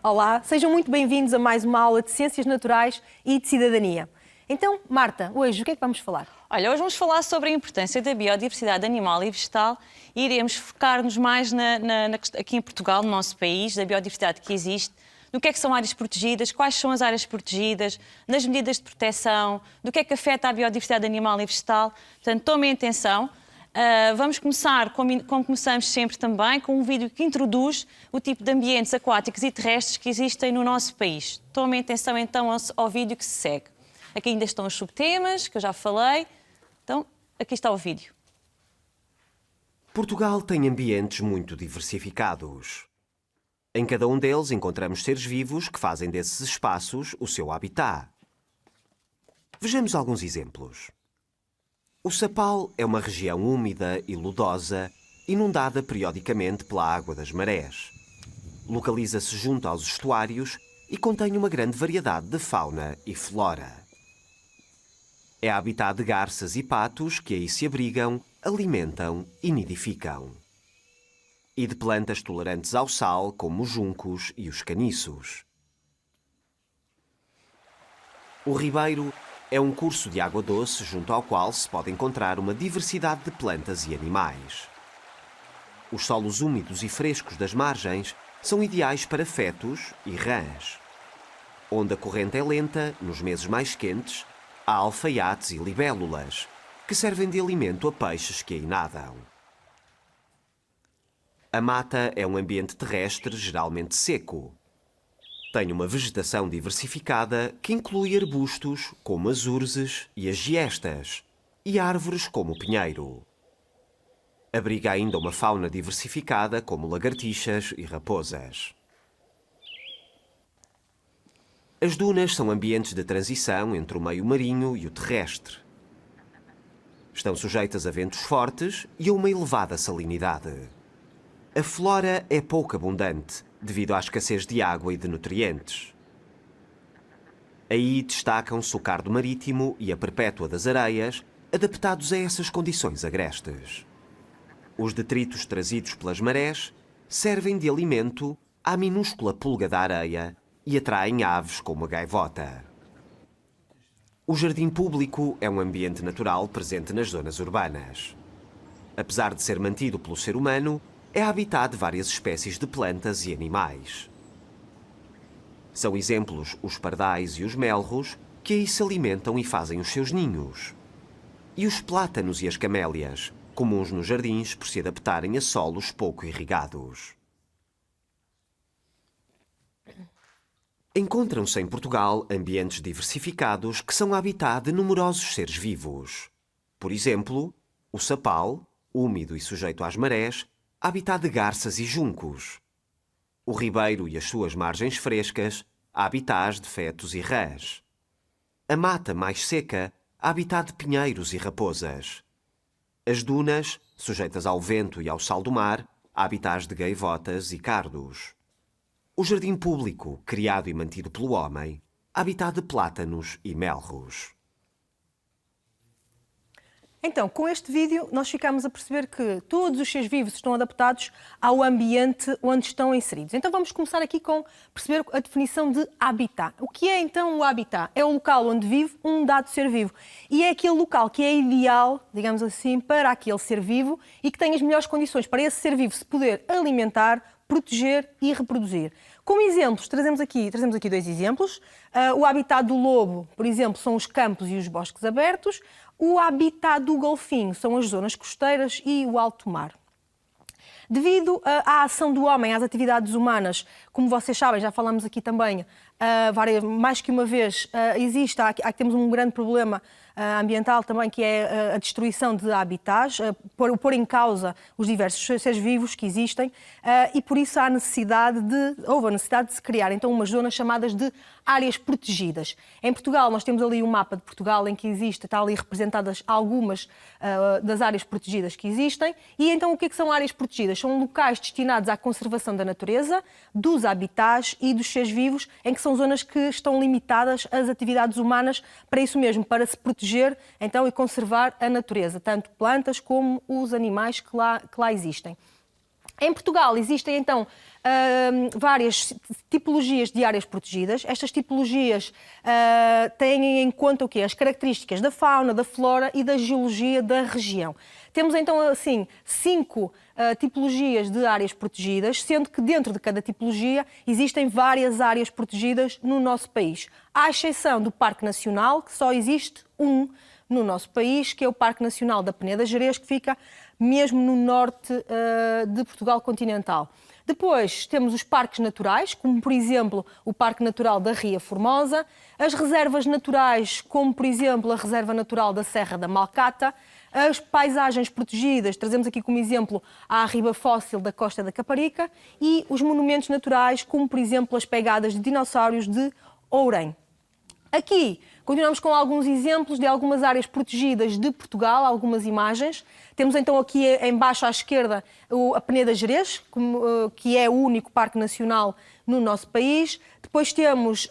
Olá, sejam muito bem-vindos a mais uma aula de Ciências Naturais e de Cidadania. Então, Marta, hoje o que é que vamos falar? Olha, hoje vamos falar sobre a importância da biodiversidade animal e vegetal e iremos focar-nos mais aqui em Portugal, no nosso país, da biodiversidade que existe, no que é que são áreas protegidas, quais são as áreas protegidas, nas medidas de proteção, do que é que afeta a biodiversidade animal e vegetal. Portanto, tomem atenção. Vamos começar, como começamos sempre também, com um vídeo que introduz o tipo de ambientes aquáticos e terrestres que existem no nosso país. Tomem atenção então ao vídeo que se segue. Aqui ainda estão os subtemas, que eu já falei. Então, aqui está o vídeo. Portugal tem ambientes muito diversificados. Em cada um deles encontramos seres vivos que fazem desses espaços o seu habitat. Vejamos alguns exemplos. O Sapal é uma região úmida e lodosa, inundada periodicamente pela água das marés. Localiza-se junto aos estuários e contém uma grande variedade de fauna e flora. É habitat de garças e patos que aí se abrigam, alimentam e nidificam. E de plantas tolerantes ao sal, como os juncos e os caniços. O Ribeiro é um curso de água doce junto ao qual se pode encontrar uma diversidade de plantas e animais. Os solos úmidos e frescos das margens são ideais para fetos e rãs. Onde a corrente é lenta, nos meses mais quentes, há alfaiates e libélulas, que servem de alimento a peixes que aí nadam. A mata é um ambiente terrestre geralmente seco. Tem uma vegetação diversificada que inclui arbustos, como as urzes e as giestas, e árvores como o pinheiro. Abriga ainda uma fauna diversificada, como lagartixas e raposas. As dunas são ambientes de transição entre o meio marinho e o terrestre. Estão sujeitas a ventos fortes e a uma elevada salinidade. A flora é pouco abundante, devido à escassez de água e de nutrientes. Aí destacam-se o cardo marítimo e a perpétua das areias, adaptados a essas condições agrestes. Os detritos trazidos pelas marés servem de alimento à minúscula pulga da areia e atraem aves como a gaivota. O jardim público é um ambiente natural presente nas zonas urbanas. Apesar de ser mantido pelo ser humano, é habitat de várias espécies de plantas e animais. São exemplos os pardais e os melros, que aí se alimentam e fazem os seus ninhos. E os plátanos e as camélias, comuns nos jardins por se adaptarem a solos pouco irrigados. Encontram-se em Portugal ambientes diversificados que são habitat de numerosos seres vivos. Por exemplo, o Sapal, úmido e sujeito às marés, habitat de garças e juncos. O Ribeiro e as suas margens frescas, habitats de fetos e rãs. A mata mais seca, habitat de pinheiros e raposas. As dunas, sujeitas ao vento e ao sal do mar, habitats de gaivotas e cardos. O jardim público, criado e mantido pelo homem, habitat de plátanos e melros. Então, com este vídeo, nós ficamos a perceber que todos os seres vivos estão adaptados ao ambiente onde estão inseridos. Então, vamos começar aqui com perceber a definição de habitat. O que é, então, o habitat? É o local onde vive um dado ser vivo. E é aquele local que é ideal, digamos assim, para aquele ser vivo e que tem as melhores condições para esse ser vivo se poder alimentar, proteger e reproduzir. Como exemplos, trazemos aqui dois exemplos. O habitat do lobo, por exemplo, são os campos e os bosques abertos. O habitat do golfinho são as zonas costeiras e o alto mar. Devido à ação do homem, às atividades humanas, como vocês sabem, já falamos aqui também, mais que uma vez, temos um grande problema ambiental também, que é a destruição de habitats, pôr em causa os diversos seres vivos que existem, e por isso houve a necessidade de se criar então umas zonas chamadas de áreas protegidas. Em Portugal, nós temos ali um mapa de Portugal em que está ali representadas algumas das áreas protegidas que existem. E então o que é que são áreas protegidas? São locais destinados à conservação da natureza, dos habitats e dos seres vivos, em que são zonas que estão limitadas às atividades humanas para isso mesmo, para se proteger então, e conservar a natureza, tanto plantas como os animais que lá existem. Em Portugal existem então várias tipologias de áreas protegidas. Estas tipologias têm em conta o quê? As características da fauna, da flora e da geologia da região. Temos então assim 5 tipologias de áreas protegidas, sendo que dentro de cada tipologia existem várias áreas protegidas no nosso país. À exceção do Parque Nacional, que só existe um no nosso país, que é o Parque Nacional da Peneda Gerês, que fica mesmo no norte de Portugal continental. Depois temos os parques naturais, como por exemplo o Parque Natural da Ria Formosa, as reservas naturais, como por exemplo a Reserva Natural da Serra da Malcata, as paisagens protegidas, trazemos aqui como exemplo a riba fóssil da Costa da Caparica, e os monumentos naturais, como por exemplo as pegadas de dinossauros de Ourém. Aqui continuamos com alguns exemplos de algumas áreas protegidas de Portugal, algumas imagens. Temos então aqui em baixo à esquerda a Peneda Gerês, que é o único parque nacional no nosso país. Depois temos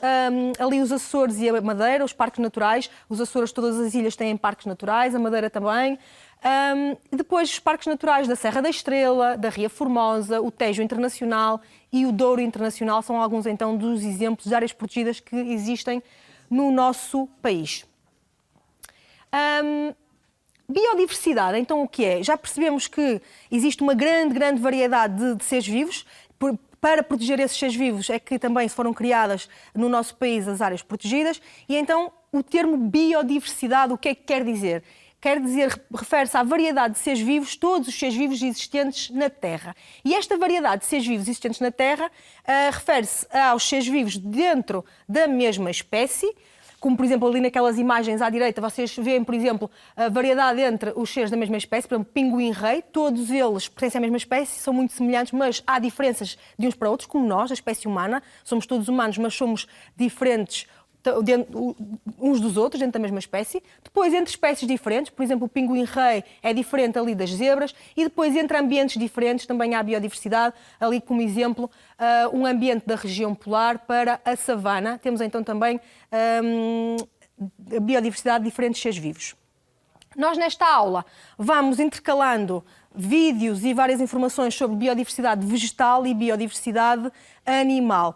ali os Açores e a Madeira, os parques naturais. Os Açores, todas as ilhas têm parques naturais, a Madeira também. Depois os parques naturais da Serra da Estrela, da Ria Formosa, o Tejo Internacional e o Douro Internacional são alguns então dos exemplos de áreas protegidas que existem no nosso país. Biodiversidade, então o que é? Já percebemos que existe uma grande variedade de seres vivos. Para proteger esses seres vivos é que também foram criadas no nosso país as áreas protegidas. E então o termo biodiversidade, o que é que quer dizer? Quer dizer, refere-se à variedade de seres vivos, todos os seres vivos existentes na Terra. E esta variedade de seres vivos existentes na Terra refere-se aos seres vivos dentro da mesma espécie, como por exemplo ali naquelas imagens à direita vocês veem, por exemplo, a variedade entre os seres da mesma espécie, por exemplo, pinguim-rei, todos eles pertencem à mesma espécie, são muito semelhantes, mas há diferenças de uns para outros, como nós, a espécie humana, somos todos humanos, mas somos diferentes uns dos outros, dentro da mesma espécie. Depois, entre espécies diferentes, por exemplo, o pinguim-rei é diferente ali das zebras, e depois, entre ambientes diferentes, também há biodiversidade, ali como exemplo, um ambiente da região polar para a savana. Temos então também a biodiversidade de diferentes seres vivos. Nós, nesta aula, vamos intercalando vídeos e várias informações sobre biodiversidade vegetal e biodiversidade animal.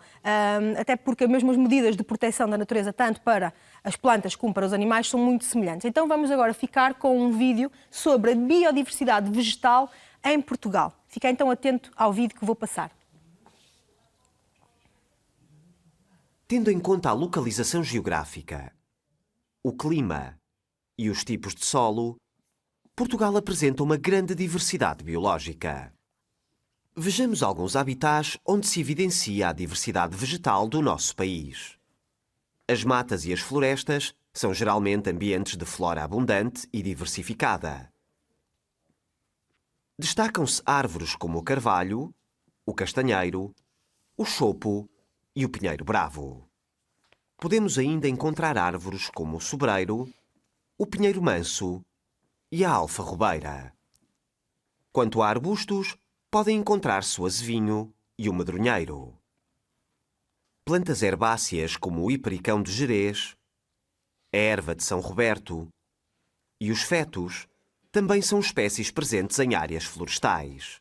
Até porque mesmo as medidas de proteção da natureza, tanto para as plantas como para os animais, são muito semelhantes. Então vamos agora ficar com um vídeo sobre a biodiversidade vegetal em Portugal. Fica então atento ao vídeo que vou passar. Tendo em conta a localização geográfica, o clima e os tipos de solo, Portugal apresenta uma grande diversidade biológica. Vejamos alguns habitats onde se evidencia a diversidade vegetal do nosso país. As matas e as florestas são geralmente ambientes de flora abundante e diversificada. Destacam-se árvores como o carvalho, o castanheiro, o chopo e o pinheiro bravo. Podemos ainda encontrar árvores como o sobreiro, o pinheiro manso e a alfarrobeira. Quanto a arbustos, podem encontrar-se o azevinho e o medronheiro. Plantas herbáceas como o hipericão de Gerês, a erva de São Roberto e os fetos também são espécies presentes em áreas florestais.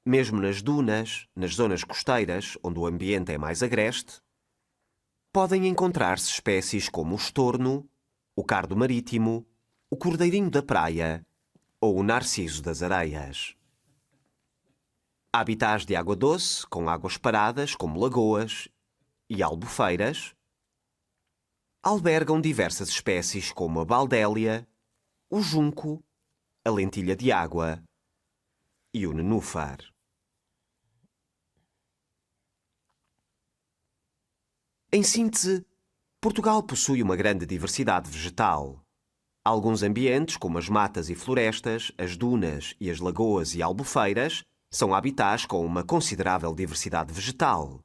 Mesmo nas dunas, nas zonas costeiras, onde o ambiente é mais agreste, podem encontrar-se espécies como o estorno, o cardo marítimo, o cordeirinho da praia ou o narciso das areias. Habitats de água doce, com águas paradas, como lagoas e albufeiras, albergam diversas espécies como a baldélia, o junco, a lentilha de água e o nenúfar. Em síntese, Portugal possui uma grande diversidade vegetal. Alguns ambientes, como as matas e florestas, as dunas e as lagoas e albufeiras, são habitats com uma considerável diversidade vegetal.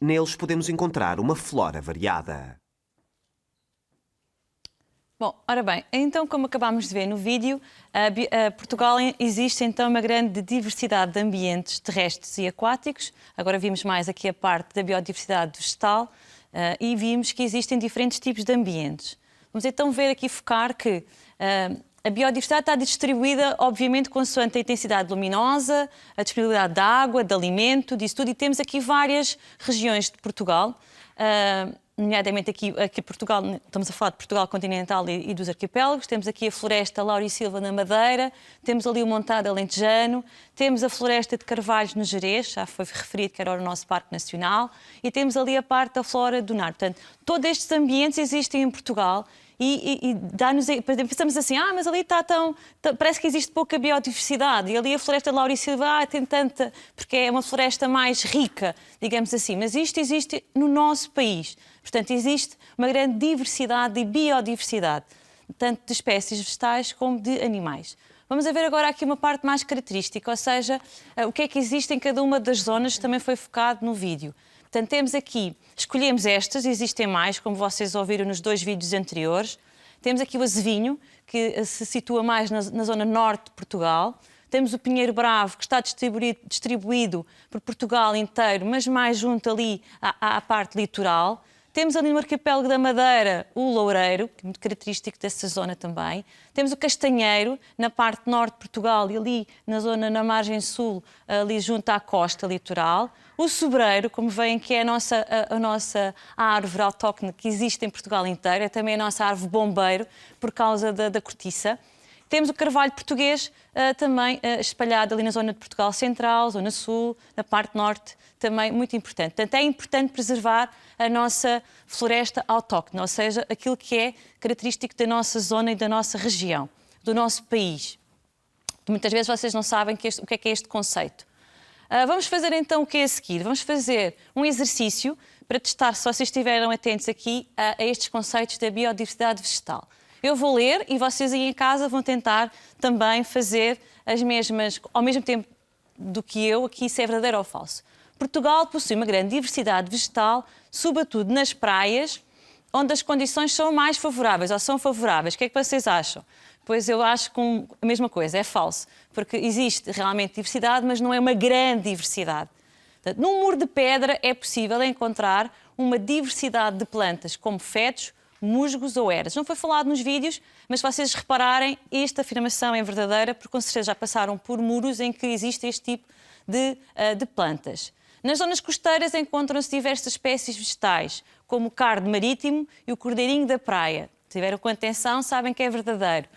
Neles podemos encontrar uma flora variada. Bom, ora bem, então como acabámos de ver no vídeo, Portugal existe então uma grande diversidade de ambientes terrestres e aquáticos. Agora vimos mais aqui a parte da biodiversidade vegetal e vimos que existem diferentes tipos de ambientes. Vamos então ver aqui, focar que A biodiversidade está distribuída, obviamente, consoante a intensidade luminosa, a disponibilidade de água, de alimento, disso tudo. E temos aqui várias regiões de Portugal, nomeadamente aqui Portugal, estamos a falar de Portugal continental e dos arquipélagos. Temos aqui a floresta Lauro e Silva na Madeira, temos ali o Montado Alentejano, temos a floresta de Carvalhos no Gerês, já foi referido que era o nosso Parque Nacional, e temos ali a parte da flora do Nar. Portanto, todos estes ambientes existem em Portugal. E dá-nos, pensamos assim, mas ali parece que existe pouca biodiversidade, e ali a floresta de Lauro e Silva tem tanta, porque é uma floresta mais rica, digamos assim, mas isto existe no nosso país. Portanto, existe uma grande diversidade e biodiversidade, tanto de espécies vegetais como de animais. Vamos a ver agora aqui uma parte mais característica, ou seja, o que é que existe em cada uma das zonas, que também foi focado no vídeo. Portanto, temos aqui, escolhemos estas, existem mais, como vocês ouviram nos 2 vídeos anteriores. Temos aqui o azevinho, que se situa mais na zona norte de Portugal. Temos o pinheiro bravo, que está distribuído por Portugal inteiro, mas mais junto ali à parte litoral. Temos ali no arquipélago da Madeira o loureiro, que é muito característico dessa zona também. Temos o castanheiro, na parte norte de Portugal e ali na margem sul, ali junto à costa litoral. O sobreiro, como veem, que é a nossa árvore autóctone que existe em Portugal inteiro, é também a nossa árvore bombeiro, por causa da cortiça. Temos o carvalho português também espalhado ali na zona de Portugal Central, zona sul, na parte norte, também muito importante. Portanto, é importante preservar a nossa floresta autóctone, ou seja, aquilo que é característico da nossa zona e da nossa região, do nosso país. Muitas vezes vocês não sabem o que é este conceito. Vamos fazer então o que é a seguir? Vamos fazer um exercício para testar se vocês estiveram atentos aqui a estes conceitos da biodiversidade vegetal. Eu vou ler e vocês aí em casa vão tentar também fazer as mesmas, ao mesmo tempo do que eu, aqui se é verdadeiro ou falso. Portugal possui uma grande diversidade vegetal, sobretudo nas praias, onde as condições são mais favoráveis ou são favoráveis. O que é que vocês acham? Pois eu acho que a mesma coisa, é falso, porque existe realmente diversidade, mas não é uma grande diversidade. Portanto, num muro de pedra é possível encontrar uma diversidade de plantas, como fetos, musgos ou eras. Não foi falado nos vídeos, mas se vocês repararem, esta afirmação é verdadeira, porque com certeza já passaram por muros em que existe este tipo de plantas. Nas zonas costeiras encontram-se diversas espécies vegetais, como o cardo marítimo e o cordeirinho da praia. Se tiveram com atenção, sabem que é verdadeiro.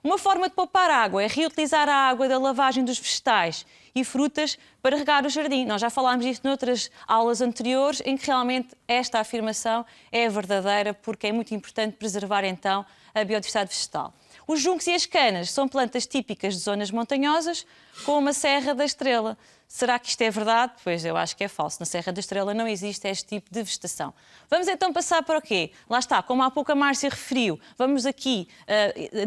Uma forma de poupar água é reutilizar a água da lavagem dos vegetais e frutas para regar o jardim. Nós já falámos disto noutras aulas anteriores, em que realmente esta afirmação é verdadeira, porque é muito importante preservar então a biodiversidade vegetal. Os juncos e as canas são plantas típicas de zonas montanhosas, como a Serra da Estrela. Será que isto é verdade? Pois eu acho que é falso. Na Serra da Estrela não existe este tipo de vegetação. Vamos então passar para o quê? Lá está, como há pouco a Márcia referiu, vamos aqui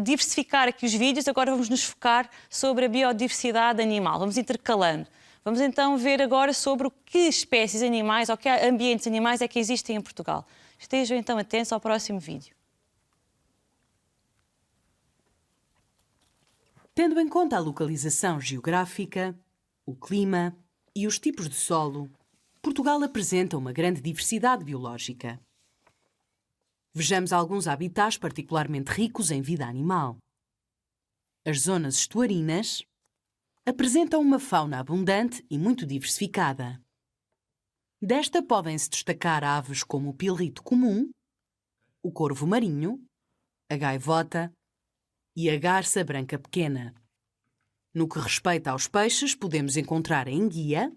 diversificar aqui os vídeos, agora vamos nos focar sobre a biodiversidade animal. Vamos intercalando. Vamos então ver agora sobre o que espécies animais ou que ambientes animais é que existem em Portugal. Estejam então atentos ao próximo vídeo. Tendo em conta a localização geográfica, o clima e os tipos de solo, Portugal apresenta uma grande diversidade biológica. Vejamos alguns habitats particularmente ricos em vida animal. As zonas estuarinas apresentam uma fauna abundante e muito diversificada. Desta podem-se destacar aves como o pilrito comum, o corvo marinho, a gaivota e a garça branca pequena. No que respeita aos peixes, podemos encontrar a enguia,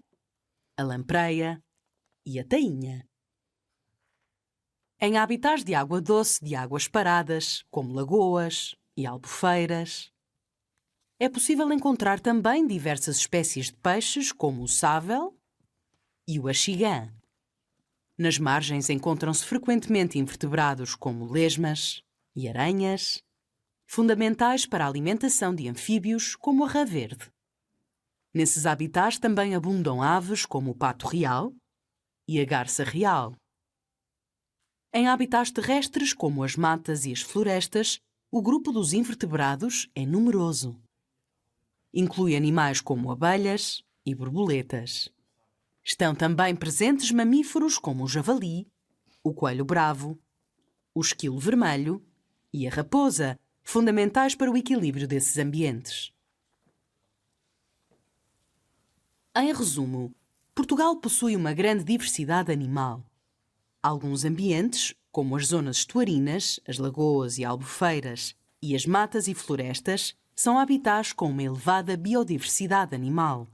a lampreia e a tainha. Em habitats de água doce de águas paradas, como lagoas e albufeiras, é possível encontrar também diversas espécies de peixes, como o sável e o axigã. Nas margens encontram-se frequentemente invertebrados como lesmas e aranhas, fundamentais para a alimentação de anfíbios, como a rã verde. Nesses habitats também abundam aves como o pato real e a garça real. Em habitats terrestres, como as matas e as florestas, o grupo dos invertebrados é numeroso. Inclui animais como abelhas e borboletas. Estão também presentes mamíferos como o javali, o coelho bravo, o esquilo vermelho e a raposa, fundamentais para o equilíbrio desses ambientes. Em resumo, Portugal possui uma grande diversidade animal. Alguns ambientes, como as zonas estuarinas, as lagoas e albufeiras, e as matas e florestas, são habitats com uma elevada biodiversidade animal.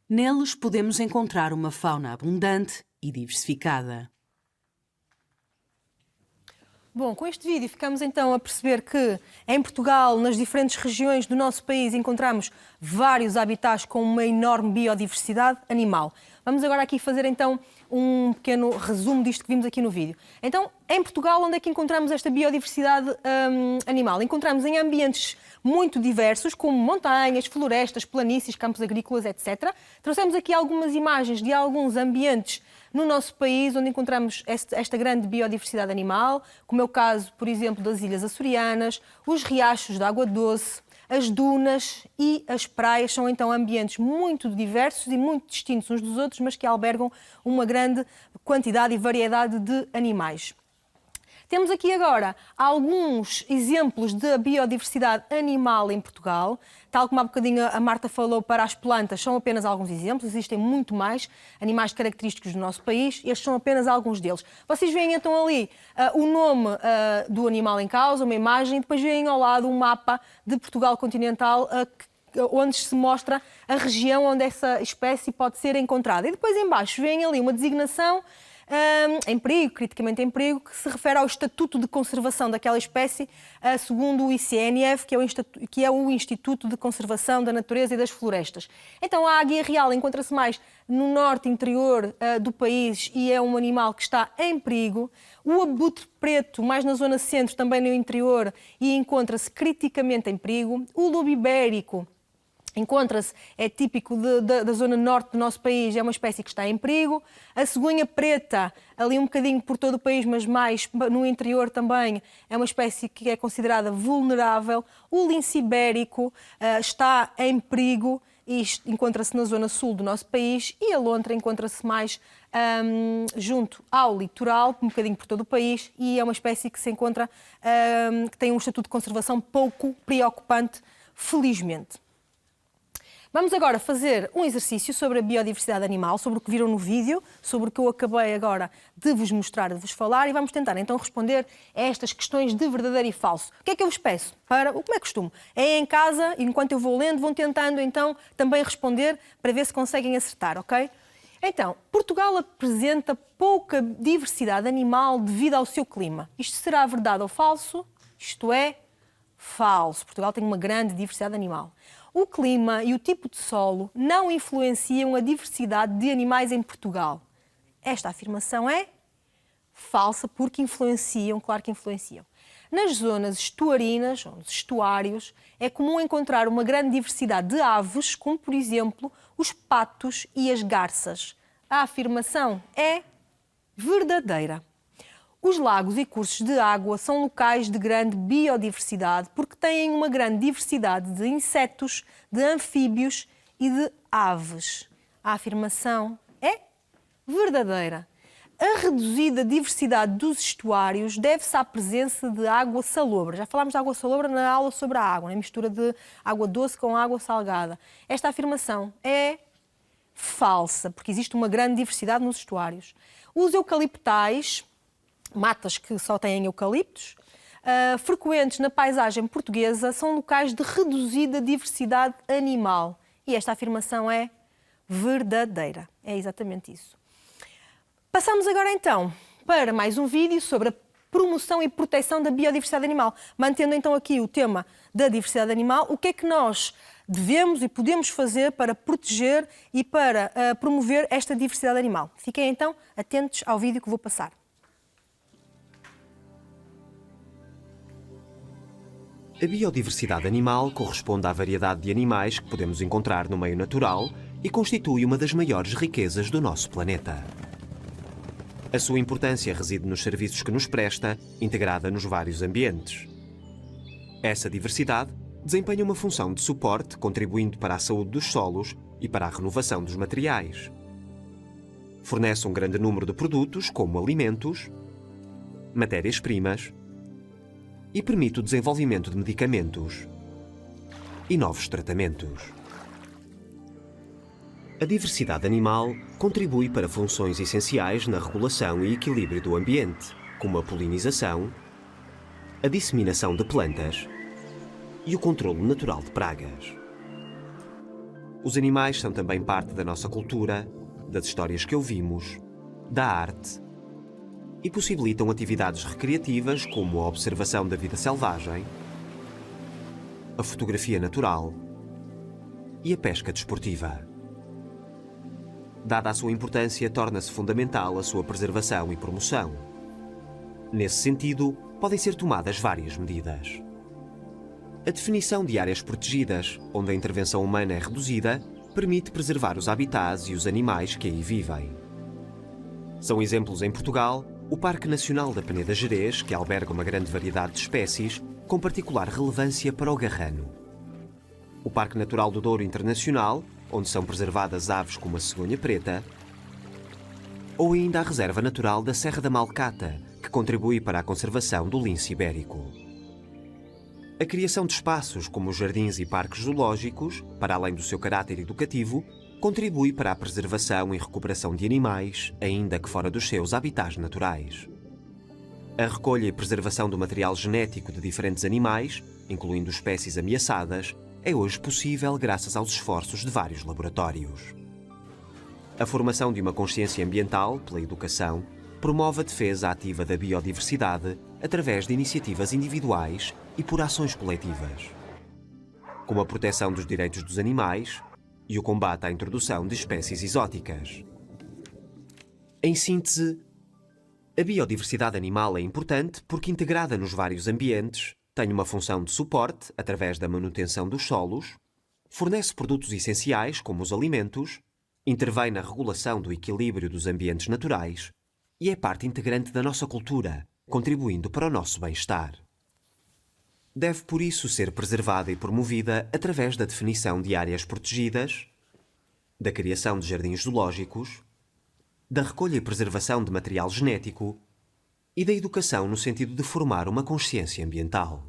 Neles podemos encontrar uma fauna abundante e diversificada. Bom, com este vídeo ficamos então a perceber que em Portugal, nas diferentes regiões do nosso país, encontramos vários habitats com uma enorme biodiversidade animal. Vamos agora aqui fazer então um pequeno resumo disto que vimos aqui no vídeo. Então, em Portugal, onde é que encontramos esta biodiversidade animal? Encontramos em ambientes muito diversos, como montanhas, florestas, planícies, campos agrícolas, etc. Trouxemos aqui algumas imagens de alguns ambientes no nosso país onde encontramos esta grande biodiversidade animal, como é o caso, por exemplo, das Ilhas Açorianas, os riachos de água doce, as dunas e as praias. São então ambientes muito diversos e muito distintos uns dos outros, mas que albergam uma grande quantidade e variedade de animais. Temos aqui agora alguns exemplos de biodiversidade animal em Portugal. Tal como há bocadinho a Marta falou, para as plantas são apenas alguns exemplos, existem muito mais animais característicos do nosso país, estes são apenas alguns deles. Vocês veem então ali o nome do animal em causa, uma imagem, e depois veem ao lado um mapa de Portugal continental onde se mostra a região onde essa espécie pode ser encontrada. E depois em baixo veem ali uma designação em perigo, criticamente em perigo, que se refere ao Estatuto de Conservação daquela espécie, segundo o ICNF, que é o Instituto de Conservação da Natureza e das Florestas. Então, a águia real encontra-se mais no norte interior do país e é um animal que está em perigo. O abutre preto, mais na zona centro, também no interior, e encontra-se criticamente em perigo. O lobo ibérico encontra-se, é típico da zona norte do nosso país, é uma espécie que está em perigo. A cegonha preta, ali um bocadinho por todo o país, mas mais no interior também, é uma espécie que é considerada vulnerável. O lince ibérico está em perigo e encontra-se na zona sul do nosso país. E a lontra encontra-se mais junto ao litoral, um bocadinho por todo o país, e é uma espécie que se encontra, que tem um estatuto de conservação pouco preocupante, felizmente. Vamos agora fazer um exercício sobre a biodiversidade animal, sobre o que viram no vídeo, sobre o que eu acabei agora de vos mostrar, de vos falar, e vamos tentar então responder a estas questões de verdadeiro e falso. O que é que eu vos peço? Como é costume? É em casa, enquanto eu vou lendo, vão tentando então também responder para ver se conseguem acertar, ok? Então, Portugal apresenta pouca diversidade animal devido ao seu clima. Isto será verdade ou falso? Isto é falso. Portugal tem uma grande diversidade animal. O clima e o tipo de solo não influenciam a diversidade de animais em Portugal. Esta afirmação é falsa, porque influenciam, claro que influenciam. Nas zonas estuarinas, ou nos estuários, é comum encontrar uma grande diversidade de aves, como, por exemplo, os patos e as garças. A afirmação é verdadeira. Os lagos e cursos de água são locais de grande biodiversidade porque têm uma grande diversidade de insetos, de anfíbios e de aves. A afirmação é verdadeira. A reduzida diversidade dos estuários deve-se à presença de água salobra. Já falámos de água salobra na aula sobre a água, na mistura de água doce com água salgada. Esta afirmação é falsa, porque existe uma grande diversidade nos estuários. Os eucaliptais, matas que só têm eucaliptos, frequentes na paisagem portuguesa, são locais de reduzida diversidade animal. E esta afirmação é verdadeira. É exatamente isso. Passamos agora então para mais um vídeo sobre a promoção e proteção da biodiversidade animal. Mantendo então aqui o tema da diversidade animal, o que é que nós devemos e podemos fazer para proteger e para promover esta diversidade animal? Fiquem então atentos ao vídeo que vou passar. A biodiversidade animal corresponde à variedade de animais que podemos encontrar no meio natural e constitui uma das maiores riquezas do nosso planeta. A sua importância reside nos serviços que nos presta, integrada nos vários ambientes. Essa diversidade desempenha uma função de suporte, contribuindo para a saúde dos solos e para a renovação dos materiais. Fornece um grande número de produtos, como alimentos, matérias-primas, e permite o desenvolvimento de medicamentos e novos tratamentos. A diversidade animal contribui para funções essenciais na regulação e equilíbrio do ambiente, como a polinização, a disseminação de plantas e o controlo natural de pragas. Os animais são também parte da nossa cultura, das histórias que ouvimos, da arte e possibilitam atividades recreativas como a observação da vida selvagem, a fotografia natural e a pesca desportiva. Dada a sua importância, torna-se fundamental a sua preservação e promoção. Nesse sentido, podem ser tomadas várias medidas. A definição de áreas protegidas, onde a intervenção humana é reduzida, permite preservar os habitats e os animais que aí vivem. São exemplos em Portugal o Parque Nacional da Peneda Gerês, que alberga uma grande variedade de espécies, com particular relevância para o garrano. O Parque Natural do Douro Internacional, onde são preservadas aves como a cegonha preta, ou ainda a Reserva Natural da Serra da Malcata, que contribui para a conservação do lince ibérico. A criação de espaços como os jardins e parques zoológicos, para além do seu caráter educativo, contribui para a preservação e recuperação de animais, ainda que fora dos seus habitats naturais. A recolha e preservação do material genético de diferentes animais, incluindo espécies ameaçadas, é hoje possível graças aos esforços de vários laboratórios. A formação de uma consciência ambiental, pela educação, promove a defesa ativa da biodiversidade através de iniciativas individuais e por ações coletivas, como a proteção dos direitos dos animais e o combate à introdução de espécies exóticas. Em síntese, a biodiversidade animal é importante porque, integrada nos vários ambientes, tem uma função de suporte através da manutenção dos solos, fornece produtos essenciais como os alimentos, intervém na regulação do equilíbrio dos ambientes naturais e é parte integrante da nossa cultura, contribuindo para o nosso bem-estar. Deve, por isso, ser preservada e promovida através da definição de áreas protegidas, da criação de jardins zoológicos, da recolha e preservação de material genético e da educação no sentido de formar uma consciência ambiental.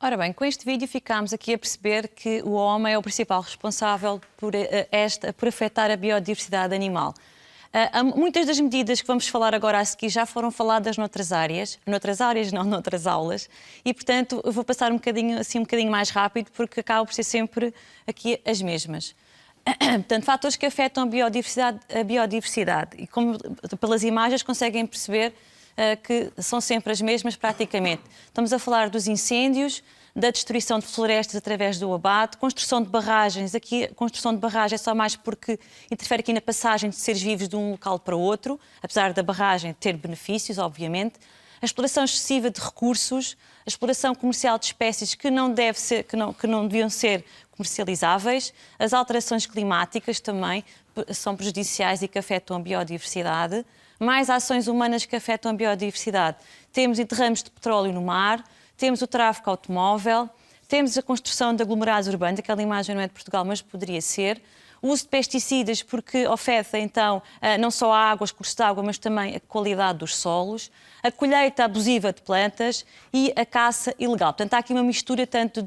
Ora bem, com este vídeo ficámos aqui a perceber que o homem é o principal responsável por afetar a biodiversidade animal. Muitas das medidas que vamos falar agora a seguir já foram faladas noutras aulas, e portanto eu vou passar um bocadinho mais rápido porque acabam por ser sempre aqui as mesmas. Portanto, fatores que afetam a biodiversidade e como pelas imagens conseguem perceber que são sempre as mesmas praticamente. Estamos a falar dos incêndios, da destruição de florestas através do abate, construção de barragens. Aqui a construção de barragens é só mais porque interfere aqui na passagem de seres vivos de um local para outro, apesar da barragem ter benefícios, obviamente. A exploração excessiva de recursos, a exploração comercial de espécies que não deviam ser comercializáveis, as alterações climáticas também são prejudiciais e que afetam a biodiversidade, mais ações humanas que afetam a biodiversidade. Temos enterrames de petróleo no mar, temos o tráfego automóvel, temos a construção de aglomerados urbanos, aquela imagem não é de Portugal, mas poderia ser, o uso de pesticidas porque afeta então não só a água, os cursos de água, mas também a qualidade dos solos, a colheita abusiva de plantas e a caça ilegal. Portanto, há aqui uma mistura tanto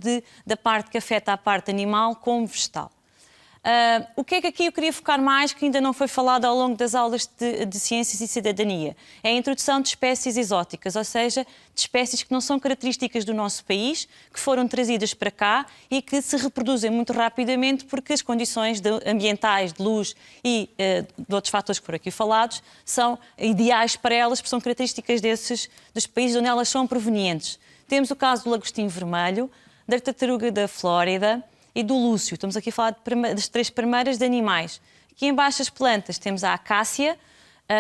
da parte que afeta a parte animal como vegetal. O que é que aqui eu queria focar mais, que ainda não foi falado ao longo das aulas de Ciências e Cidadania? É a introdução de espécies exóticas, ou seja, de espécies que não são características do nosso país, que foram trazidas para cá e que se reproduzem muito rapidamente porque as condições ambientais, de luz e de outros fatores que foram aqui falados são ideais para elas, porque são características dos países onde elas são provenientes. Temos o caso do lagostim vermelho, da tartaruga da Flórida e do lúcio. Estamos aqui a falar das três primeiras de animais. Aqui em baixo as plantas temos a acácia,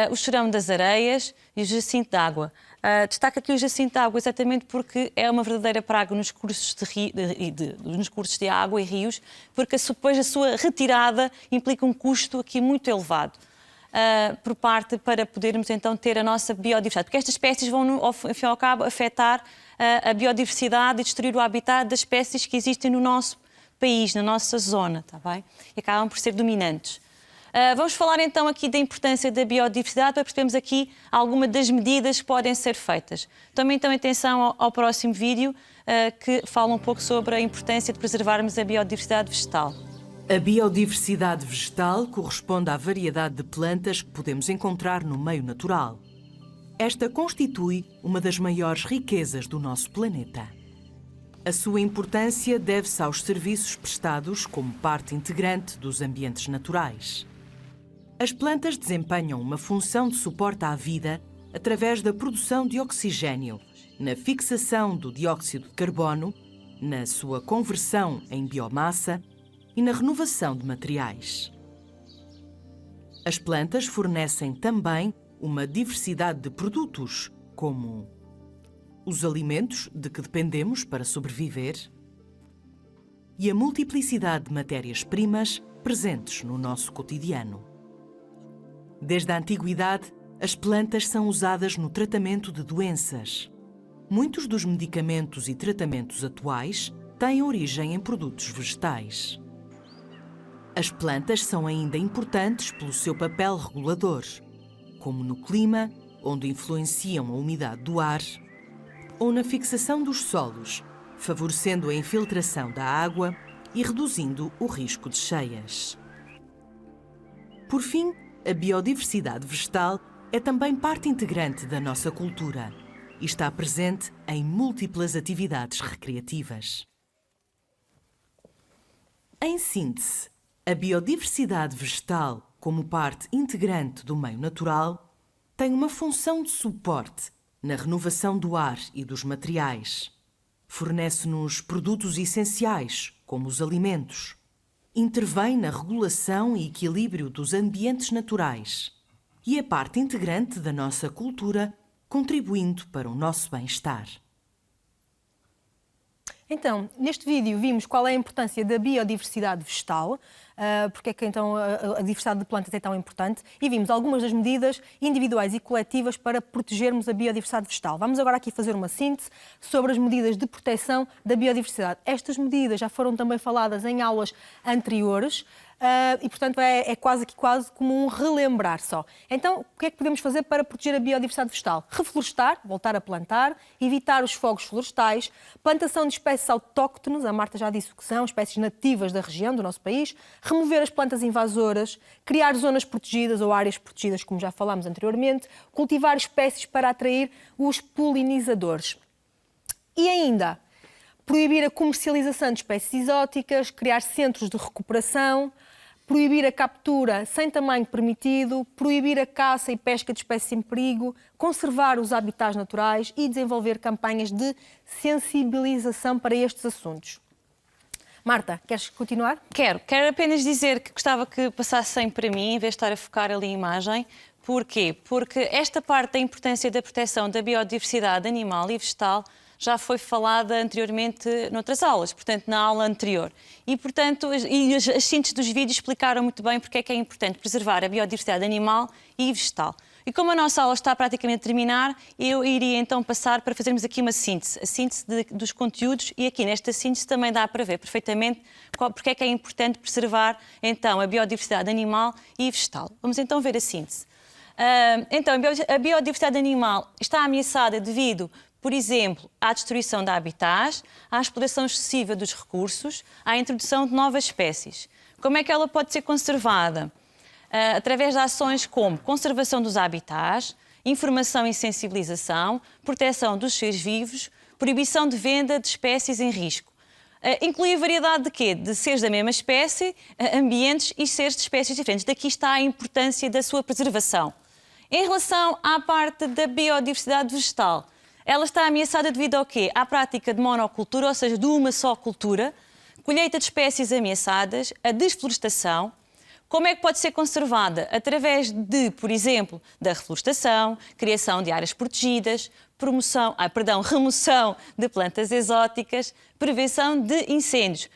o chorão das areias e o jacinto de água. Destaco aqui o jacinto de água exatamente porque é uma verdadeira praga nos cursos de água e rios, porque depois a sua retirada implica um custo aqui muito elevado. Para podermos então ter a nossa biodiversidade. Porque estas espécies vão, ao fim e ao cabo, afetar a biodiversidade e destruir o habitat das espécies que existem no nosso país, na nossa zona, está bem? E acabam por ser dominantes. Vamos falar então aqui da importância da biodiversidade para percebermos aqui algumas das medidas que podem ser feitas. Tomem então atenção ao próximo vídeo que fala um pouco sobre a importância de preservarmos a biodiversidade vegetal. A biodiversidade vegetal corresponde à variedade de plantas que podemos encontrar no meio natural. Esta constitui uma das maiores riquezas do nosso planeta. A sua importância deve-se aos serviços prestados como parte integrante dos ambientes naturais. As plantas desempenham uma função de suporte à vida através da produção de oxigênio, na fixação do dióxido de carbono, na sua conversão em biomassa e na renovação de materiais. As plantas fornecem também uma diversidade de produtos, como os alimentos de que dependemos para sobreviver e a multiplicidade de matérias-primas presentes no nosso cotidiano. Desde a antiguidade, as plantas são usadas no tratamento de doenças. Muitos dos medicamentos e tratamentos atuais têm origem em produtos vegetais. As plantas são ainda importantes pelo seu papel regulador, como no clima, onde influenciam a umidade do ar, ou na fixação dos solos, favorecendo a infiltração da água e reduzindo o risco de cheias. Por fim, a biodiversidade vegetal é também parte integrante da nossa cultura e está presente em múltiplas atividades recreativas. Em síntese, a biodiversidade vegetal, como parte integrante do meio natural, tem uma função de suporte na renovação do ar e dos materiais. Fornece-nos produtos essenciais, como os alimentos. Intervém na regulação e equilíbrio dos ambientes naturais e é parte integrante da nossa cultura, contribuindo para o nosso bem-estar. Então, neste vídeo vimos qual é a importância da biodiversidade vegetal, porque é que então a diversidade de plantas é tão importante, e vimos algumas das medidas individuais e coletivas para protegermos a biodiversidade vegetal. Vamos agora aqui fazer uma síntese sobre as medidas de proteção da biodiversidade. Estas medidas já foram também faladas em aulas anteriores, e, portanto, é quase como um relembrar só. Então, o que é que podemos fazer para proteger a biodiversidade vegetal? Reflorestar, voltar a plantar, evitar os fogos florestais, plantação de espécies autóctones, a Marta já disse o que são, espécies nativas da região, do nosso país, remover as plantas invasoras, criar zonas protegidas ou áreas protegidas, como já falámos anteriormente, cultivar espécies para atrair os polinizadores. E ainda, proibir a comercialização de espécies exóticas, criar centros de recuperação, proibir a captura sem tamanho permitido, proibir a caça e pesca de espécies em perigo, conservar os habitats naturais e desenvolver campanhas de sensibilização para estes assuntos. Marta, queres continuar? Quero apenas dizer que gostava que passassem para mim, em vez de estar a focar ali a imagem. Porquê? Porque esta parte da importância da proteção da biodiversidade animal e vegetal já foi falada anteriormente noutras aulas, portanto, na aula anterior. E, portanto, as sínteses dos vídeos explicaram muito bem porque é que é importante preservar a biodiversidade animal e vegetal. E como a nossa aula está praticamente a terminar, eu iria então passar para fazermos aqui uma síntese, a síntese dos conteúdos, e aqui nesta síntese também dá para ver perfeitamente porque é que é importante preservar então a biodiversidade animal e vegetal. Vamos então ver a síntese. Então, a biodiversidade animal está ameaçada devido, por exemplo, à destruição de habitats, à exploração excessiva dos recursos, à introdução de novas espécies. Como é que ela pode ser conservada? Através de ações como conservação dos habitats, informação e sensibilização, proteção dos seres vivos, proibição de venda de espécies em risco. Inclui a variedade de quê? De seres da mesma espécie, ambientes e seres de espécies diferentes. Daqui está a importância da sua preservação. Em relação à parte da biodiversidade vegetal, ela está ameaçada devido ao quê? À prática de monocultura, ou seja, de uma só cultura, colheita de espécies ameaçadas, a desflorestação. Como é que pode ser conservada? Através de, por exemplo, da reflorestação, criação de áreas protegidas, remoção de plantas exóticas, prevenção de incêndios.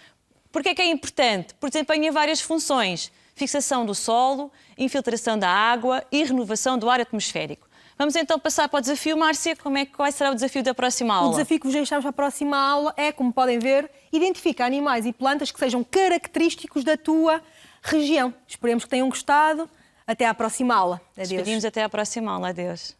Porquê é que é importante? Porque desempenha várias funções: fixação do solo, infiltração da água e renovação do ar atmosférico. Vamos então passar para o desafio. Márcia, qual será o desafio da próxima aula? O desafio que vos deixamos para a próxima aula é, como podem ver, identificar animais e plantas que sejam característicos da tua região. Esperemos que tenham gostado. Até à próxima aula. Adeus. Despedimos até à próxima aula. Adeus.